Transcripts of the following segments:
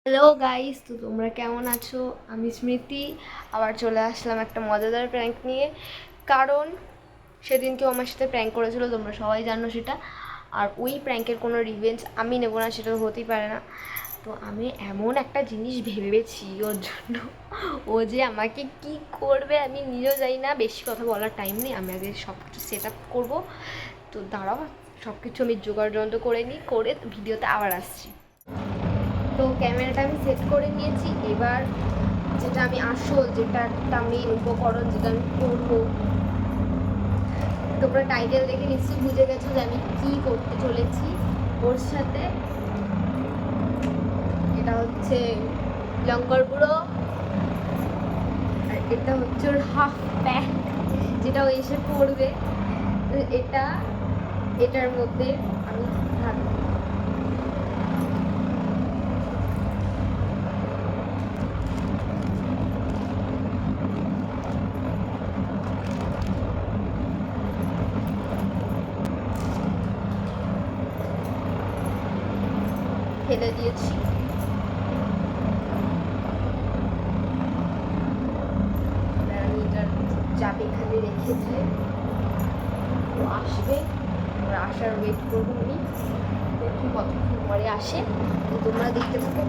Hello guys, তো তোমরা কেমন আছো? আমি স্মৃতি আবার চলে আসলাম একটা মজাদার প্র্যাঙ্ক নিয়ে। কারণ সেদিন কেউ আমার সাথে প্র্যাঙ্ক করেছিল, তোমরা সবাই জানো সেটা। আর ওই প্র্যাঙ্কের কোনো রিভেঞ্জ আমি নেবো না, সেটা হতেই পারে না। তো আমি এমন একটা জিনিস ভেবেছি ওর জন্য, ও যে আমাকে কি করবে আমি নিজেও জানি না। বেশি কথা বলার টাইম নেই, আমি আগে সব কিছু সেট আপ করবো। তো দাঁড়াও, সব কিছু আমি জোগাড় যন্ত্র করে নিই, করে ভিডিওতে আবার আসছি। তো ক্যামেরাটা আমি সেট করে নিয়েছি। এবার যেটা আমি যেটা একটা মেন উপকরণ, যেটা আমি করবো, তোমরা টাইটেল দেখে নিশ্চয়ই বুঝে গেছো যে আমি কি করতে চলেছি ওর সাথে। এটা হচ্ছে লঙ্কার গুঁড়ো, আর এটা হচ্ছে ওর হাফ প্যাক, যেটা ও এসে পড়বে। তো এটার মধ্যে আমি থাকবো। ফেলে দিয়েছি। আমি এটার চাপ এখানে রেখেছি, ও আসবে, ওরা আসার ওয়েট করবো আমি। দেখি কতক্ষণ পরে আসে, তো তোমরা দেখতে থাকো।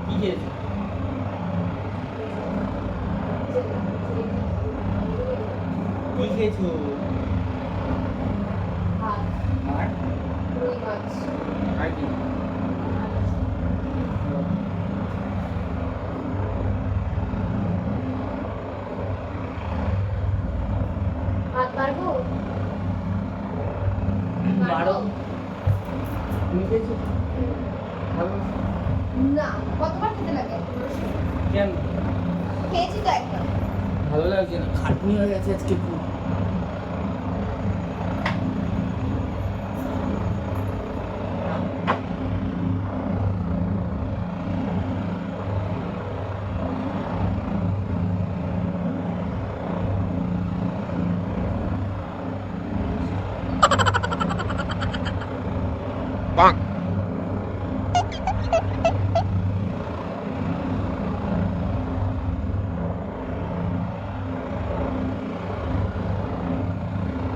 কি খেয়েছো? কি খেয়েছো? আর আর কি? বারো তুমি খেয়েছো? ভালো না, কতবার খেতে লাগে? কেন? খেয়েছি তো একবার। ভালো লাগছে না, খাটনি হয়ে গেছে আজকে খুব।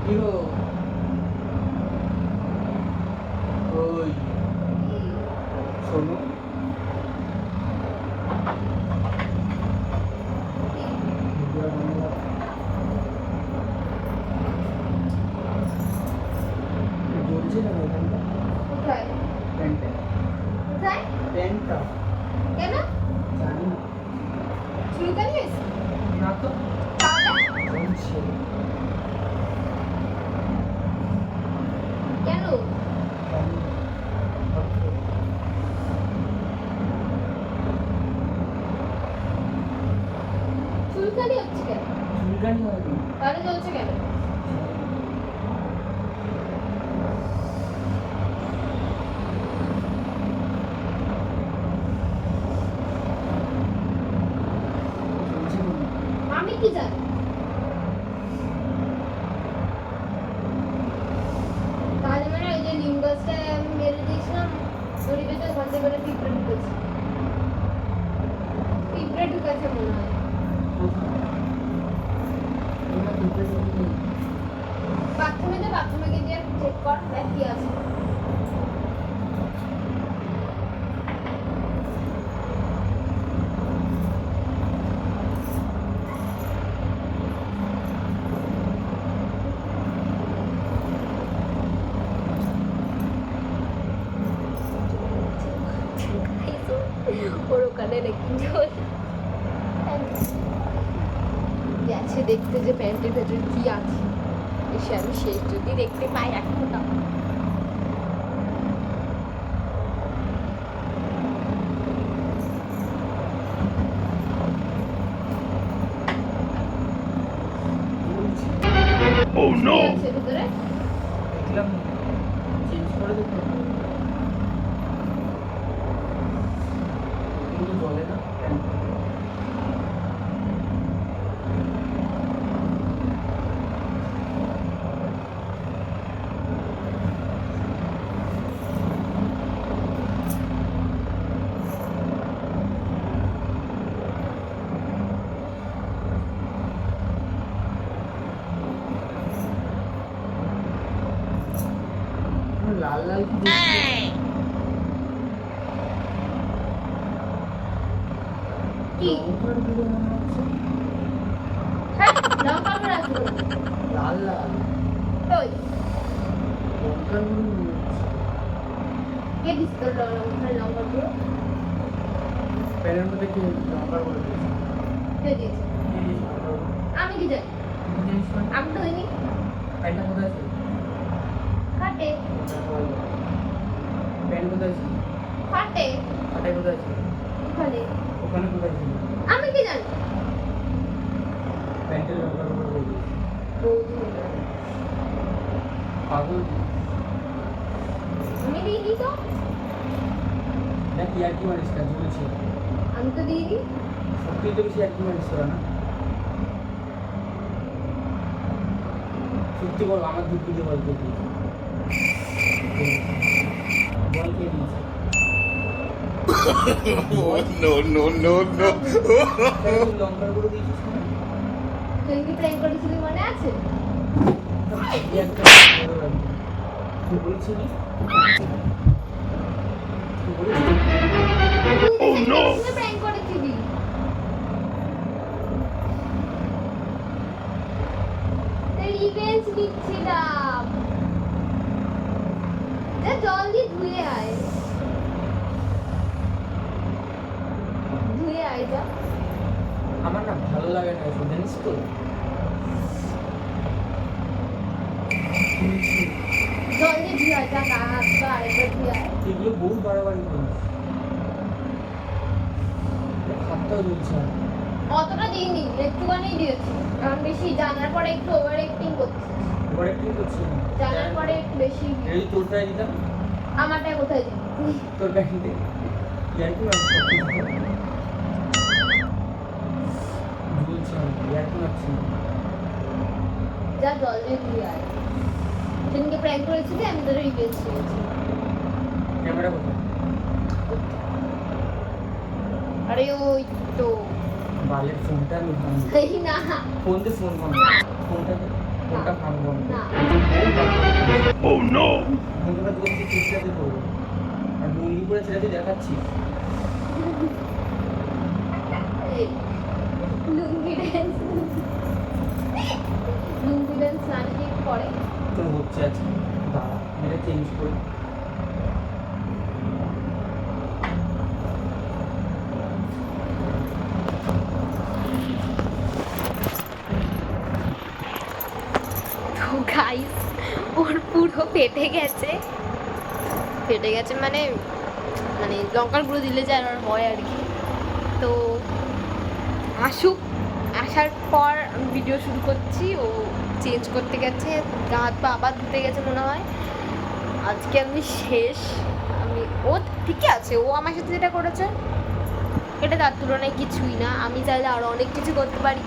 কি গো? ওই শোনো, জ্বলছে না এখানটা? কোথায়? প্যান্টটা কোথায়? প্যান্টটা কেন? জানি না। চুলকানি হয়েছে? না তো, তাহলে? জ্বলছে। কেন? জানি না। ভাবছো? চুলকানি হচ্ছে কেন? চুলকানি হয়নি। তাহলে জ্বলছে কেন? জ্বলছে না। আমি কি জানি? তাহলে মানে ওই যে নিম গাছটা আমি মেরে দিয়েছিলাম, দড়ি বেঁধে ওখান থেকে করে পিঁপড়ে ঢুকেছে। পিঁপড়ে ঢুকেছে মনে হয়। কোথায়? তোমরা দুটো ঢুকে বাথরুমে গিয়ে দিয়ে চেক কর, দেখ কি আছে। ওর ওখানে নাকি গেছে দেখতে যে প্যান্টের ভেতরে কি আছে। এসে আমি শেষ যদি দেখতে পাই এখন না। Oh কি no! আছে ভিতরে? দেখলাম চেঞ্জ করে দেখো কিন্তু চলে না লাল লাল কি দেখছি? কি লঙ্কার গুঁড়ো মনে হচ্ছে। হ্যাঁ, লঙ্কা গুঁড়ো আছে লাল লাল ওই লঙ্কার গুঁড়ো মনে হচ্ছে। কে দিস তোর লঙ্কা গুঁড়ো প্যানের মধ্যে কি লঙ্কার গুঁড়ো দিয়েছে? কে দিয়েছে কি দিয়েছে লঙ্কার গুঁড়ো? আমি কি জানি কি জিনিস মানে? আমি তো দিইনি প্যানটা কোথায় ছিল? ফাটে প্যান কোথায় ছিল? ফাটে হাটাই কোথায় ছিল? ওখানে ওখানে কোথায় ছিল? আমি কি জানি প্যান্টের লঙ্কার গুঁড়ো দিয়ে দিয়েছে। বৌদি বলে। পাগল আমি দিইনি তো না কি আর কি মারিস না ঝুলছে আমি তো দিইনি সত্যি তো বেশি আর কি মারিস তোরা না সত্যি বল আমার দুধ দিয়ে বল কে দিয়েছে বল কে দিয়েছে লঙ্কার গুঁড়ো দিয়েছিস না তুই কি প্র্যাঙ্ক করেছিলি মনে আছে এই একটা বড় লাগবে। তুই বলেছিলি তুই বলেছিলি তুই প্র্যাঙ্ক করেছিলি রিভেঞ্জ নিচ্ছিলাম যা জল দিয়ে ধুয়ে আয় ধুয়ে আয় যা আমার না ভালো লাগে না এসব জানিস তো জল দিয়ে ধুয়ে আয় যা গা হাত পা আরেকবার ধুয়ে আয় এগুলো বহু বাড়াবাড়ি করিস হাতটাও জ্বলছে আর। অতটা দিইনি একটুখানি দিয়েছি কারণ বেশি জানার পরে একটু ওভার অ্যাক্টিং করছিস এবার একটু করছি না জানার পরে একটু বেশি এই তোরটাই দিতাম আমারটা কোথায় দিবি তোর ব্যাংকে ইয়ার কি মারছিস ঝুলছে ইয়ার কি মারছিস যা জল দিয়ে ধুয়ে আয় সেদিনকে প্র্যাঙ্ক করেছিলি আমি তোর রিভেঞ্জ নিয়েছি ক্যামেরা কোথায় আরে ওই তো বালের ফোনটা আমি ভাঙবো এই না ফোন দিয়ে ফোন ভাঙবো না। ফোনটা ভাঙবো আমি। না Oh no! ফোনটা তোর থেকে চেষ্টাতে করবো আর মুরগি করে ছেড়ে দেখাচ্ছিস লুঙ্গি ড্যান্স লুঙ্গি ড্যান্স নাচে পরে তোর হচ্ছে আছে দাঁড়া এটা চেঞ্জ করি তো গাইস ওর পুরো ফেটে গেছে মানে মানে লঙ্কার গুঁড়ো দিলে যা আর হয় আর কি তো আসুক আসার পর আমি ভিডিও শুরু করছি ও চেঞ্জ করতে গেছে গা হাত পা আবার ধুতে গেছে মনে হয় আজকে আমি শেষ আমি ও ঠিকই আছে ও আমার সাথে যেটা করেছে এটা তার তুলনায় কিছুই না আমি চাইলে আরো অনেক কিছু করতে পারি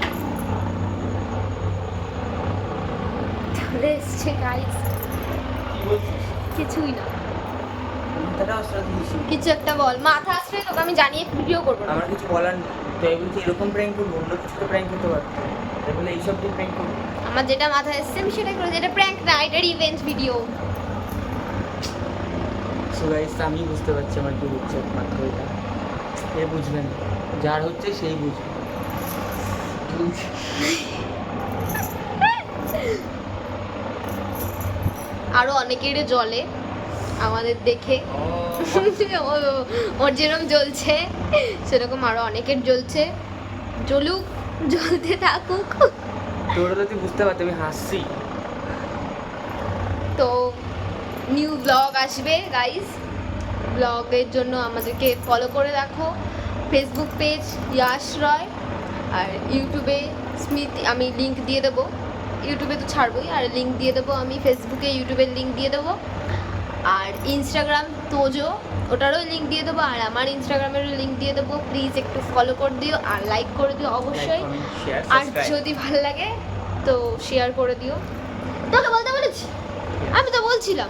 চলে এসছে গাইস কি বলছিস কিছুই না মাথাটা আসলে দিয়েছি কিছু একটা বল মাথা আসলে তোকে আমি জানিয়ে ভিডিও করবো না আমার কিছু বলার নেই তাই বলছি এরকম প্র্যাঙ্ক করবো অন্য কিছুতে প্র্যাঙ্ক করতে পারতো তাই বলে এইসব দিয়ে প্র্যাঙ্ক করবো আমার যেটা মাথায় এসছে আমি সেটা করে যেটা প্র্যাঙ্ক না এটা রিভেঞ্জ ভিডিও সো গাইস আমি বুঝতে পারছি আমার কি হচ্ছে একমাত্র এটা এ বুঝবে না যার হচ্ছে সেই বুঝবে আরো অনেকেরই জ্বলে আমাদের দেখে ওর যেরকম জ্বলছে সেরকম আরো অনেকের জ্বলছে জ্বলুক জ্বলতে থাকুক তোরা তো তুই বুঝতে পারতি আমি হাসছি তো নিউ ব্লগ আসবে গাইস ব্লগের জন্য আমাদেরকে ফলো করে রাখো ফেসবুক পেজ ইয়াশ রয় আর ইউটিউবে স্মৃতি আমি লিংক দিয়ে দেবো ইউটিউবে তো ছাড়বই আর লিংক দিয়ে দেবো আমি ফেসবুকে ইউটিউবের লিংক দিয়ে দেবো আর ইনস্টাগ্রাম তোজো, ওটারও লিঙ্ক দিয়ে দেবো, আর আমার ইনস্টাগ্রামেরও লিঙ্ক দিয়ে দেবো। প্লিজ একটু ফলো করে দিও আর লাইক করে দিও অবশ্যই। আর যদি ভালো লাগে তো শেয়ার করে দিও। তোকে বলতে বলেছি, আমি তো বলছিলাম।